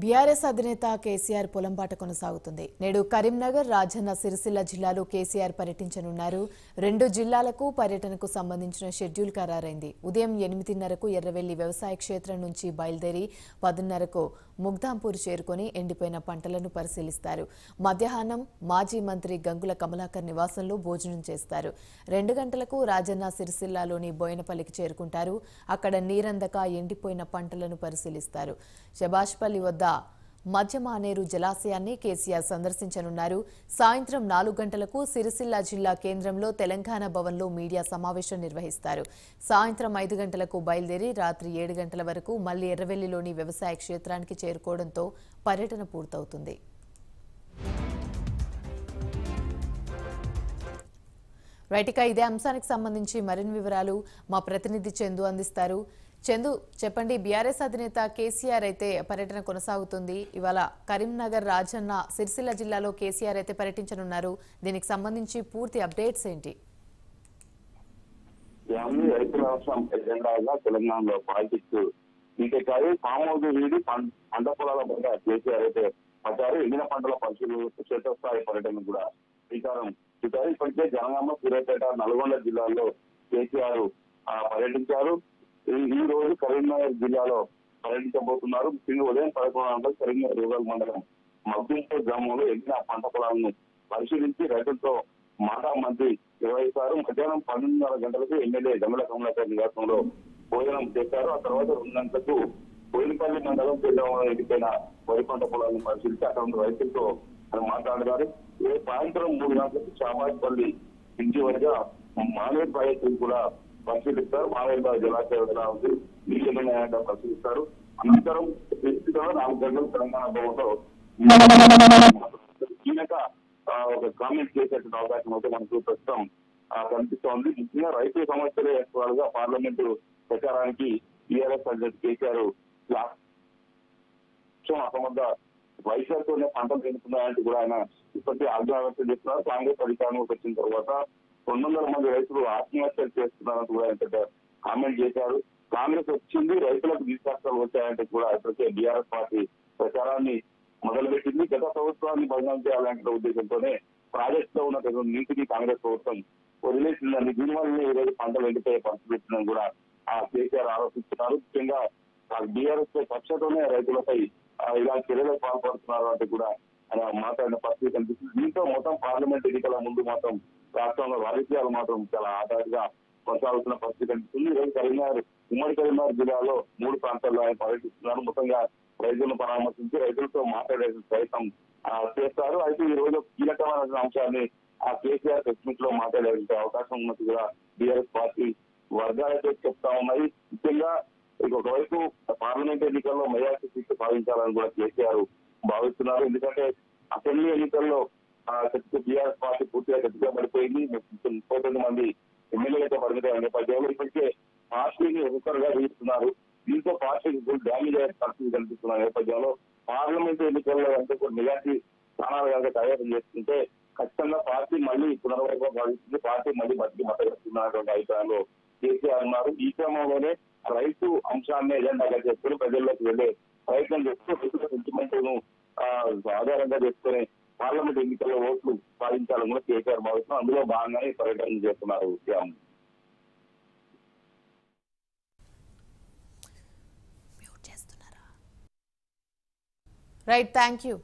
BRS అధినేత కేసీఆర్ పొలంబాట కొనసాగుతుంది. నేడు కరీంనగర్, రాజన్న సిరిసిల్ల జిల్లాలో కేసీఆర్ పర్యటించనున్నారు. 2 జిల్లాలకు పర్యటనకు సంబంధించిన షెడ్యూల్ ఖరారైంది. ఉదయం 8:30కు ఎర్రవెల్లి వ్యవసాయ క్షేత్రం నుంచి బయలుదేరి 10:30కు ముగ్దాంపూర్ చేరుకొని ఎండిపోయిన పంటలను పరిశీలిస్తారు. మధ్యాహ్నం మాజీ మంత్రి గంగుల కమలాకర్ నివాసంలో భోజనం చేస్తారు. 2 గంటలకు రాజన్న సిరిసిల్లలోని బోయనపల్లికి చేరుకుంటారు. అక్కడ నీరందక ఎండిపోయిన పంటలను పరిశీలిస్తారు. శబాష్పల్లి వద్ద మధ్యమానేరు జలాశయాన్ని కేసీఆర్ సందర్శించనున్నారు. సాయంత్రం 4 గంటలకు సిరిసిల్ల జిల్లా కేంద్రంలో తెలంగాణ భవన్లో మీడియా సమావేశం నిర్వహిస్తారు. సాయంత్రం 5 గంటలకు బయలుదేరి రాత్రి 7 గంటల వరకు మళ్లీ ఎర్రవెల్లిలోని వ్యవసాయ క్షేత్రానికి చేరుకోవడంతో పర్యటన పూర్తవుతుంది. రైట్గా ఇదే అంశానికి సంబంధించి మరిన్ని వివరాలు మా ప్రతినిధి చందు అందిస్తారు. చందు, చెప్పండి. బీఆర్ఎస్ అధినేత కేసీఆర్ అయితే పర్యటన కొనసాగుతుంది. ఇవాళ కరీంనగర్, రాజన్న సిరిసిల్ల జిల్లాలో కేసీఆర్ అయితే పర్యటించనున్నారు. దీనికి సంబంధించి పూర్తి అప్డేట్స్ ఏంటి? తెలంగాణలో పాలిటిక్స్ ఇంకేకాదు ఫామ్ హౌస్ వీడి పంట పొలాల పైన కేసీఆర్ అయితే పడ్డారు. ఎండిన పంటల పరిశీలన క్షేత్రస్థాయి పర్యటన కూడా శ్రీకారం చుట్టారు. ఇప్పటికే జనగామ, సూర్యాపేట, నల్గొండ జిల్లాల్లో కేసీఆర్ పర్యటించారు. ఈ రోజు కరీంనగర్ జిల్లాలో పర్యటించబోతున్నారు. ముఖ్యంగా ఉదయం 11 గంటలకు కరీంనగర్ రూరల్ మండలం మగ్దుంపూర్ గ్రామంలో ఎండిన పంట పొలాలను పరిశీలించి రైతులతో మంత్రి నిర్వహిస్తారు. మధ్యాహ్నం 12:30 గంటలకు ఎమ్మెల్యే గంగుల కమలాకర్ నివాసంలో భోజనం చేశారు. ఆ తర్వాత 2 గంటలకు బోయినపల్లి మండలం కేంద్రంలో ఎండిపోయిన వరి పంట పొలాలను పరిశీలించి అక్కడ ఉన్న రైతులతో మాట్లాడారు. సాయంత్రం 3 గంటలకు చామాజ్పల్లి ఇంటి వద్ద మానేరు ప్రాజెక్టులు కూడా పరిశీలిస్తారు. మానేరు జలాశయం ఎలా ఉంది, నీళ్ళు పరిశీలిస్తారు. అనంతరం 4 గంటలకు తెలంగాణ భవన్లో కీలక ఒక కామెంట్ చేసేటువంటి అవకాశం అయితే మనకు ప్రస్తుతం కనిపిస్తోంది. ముఖ్యంగా రైతు సమస్యలే ఎక్కువగా పార్లమెంటు ప్రచారానికి టీఆర్ఎస్ అధ్యక్షుడు కేసీఆర్ అసమర్థ వైశాఖతోనే పంటలు పెరుగుతున్నాయంటూ కూడా ఆయన ఇప్పటికీ ఆగ్రహం వ్యక్తం చేస్తున్నారు. కాంగ్రెస్ అధికారంలోకి వచ్చిన తర్వాత 200 మంది రైతులు ఆత్మహత్యలు చేస్తున్నారంటూ కూడా ఆయన కామెంట్ చేశారు. కాంగ్రెస్ వచ్చింది, రైతులకు విశ్వాసాలు వచ్చాయంటే కూడా ఇప్పటికే బీఆర్ఎస్ పార్టీ ప్రచారాన్ని మొదలుపెట్టింది. గత ప్రభుత్వాన్ని బదనాం చేయాలనే ఉద్దేశంతోనే ప్రాజెక్టులో ఉన్న నీటిని కాంగ్రెస్ ప్రభుత్వం వదిలేసిందని, దీనివల్ల ఈ రోజు పంటలు ఎండిపోయే పరిస్థితి కూడా కేసీఆర్ ఆరోపిస్తున్నారు. ముఖ్యంగా బీఆర్ఎస్ పక్షతోనే రైతులపై ఇలా చర్యలకు పాల్పడుతున్నారు అంటే కూడా మాట్లాడిన పరిస్థితి కనిపిస్తుంది. దీంతో మొత్తం పార్లమెంట్ ఎన్నికల ముందు మాత్రం రాష్ట్రంలో రాజకీయాలు మాత్రం చాలా ఆధారంగా కొనసాగుతున్న పరిస్థితి కనిపిస్తుంది. ఈరోజు కరీంనగర్, ఉమ్మడి కరీంనగర్ జిల్లాలో 3 ప్రాంతాల్లో ఆయన పర్యటిస్తున్నారు. మొత్తంగా రైతులను పరామర్శించి రైతులతో మాట్లాడే ప్రయత్నం చేస్తారు. అయితే ఈ రోజు కీలకమైన అంశాన్ని కేసీఆర్ ప్రెస్ మీట్ లో మాట్లాడే అవకాశం ఉన్నట్టు కూడా బీఆర్ఎస్ పార్టీ వర్గాలైతే చెప్తా ఉన్నాయి. ముఖ్యంగా ఒకవైపు పార్లమెంట్ ఎన్నికల్లో మెజార్టీ సీట్లు సాధించాలని కూడా కేసీఆర్ భావిస్తున్నారు. ఎందుకంటే అసెంబ్లీ ఎన్నికల్లో బీఆర్ఎస్ పార్టీ పూర్తిగా గట్టిగా పడిపోయింది. 39 మంది ఎమ్మెల్యేలతో పరిమితమైన నేపథ్యంలో ఇప్పటికే పార్టీని ఒక్కొక్కరుగా తీస్తున్నారు. దీంతో పార్టీకి డ్యామేజ్ అయ్యే పరిస్థితి కనిపిస్తున్న నేపథ్యంలో పార్లమెంట్ ఎన్నికల్లో అంటే మెజార్టీ స్థానాలు కనుక కైవసం చేసుకుంటే ఖచ్చితంగా పార్టీ మళ్ళీ పునర్వైభవం భావిస్తుంది, పార్టీ మళ్ళీ బతికిస్తున్నటువంటి అభిప్రాయంలో కేసీఆర్ ఉన్నారు. ఈ క్రమంలోనే రైతు అంశాన్ని ఎజెండాగా చేసుకుని ప్రజల్లోకి వెళ్లే ప్రయత్నం చేస్తూ రైతుల సెంటిమెంట్ ను ఆధారంగా చేసుకుని పార్లమెంట్ ఎన్నికల్లో ఓట్లు సాధించాలని కూడా కేసీఆర్ భావిస్తున్నారు. అందులో భాగంగానే పర్యటన చేస్తున్నారు. Right, thank you.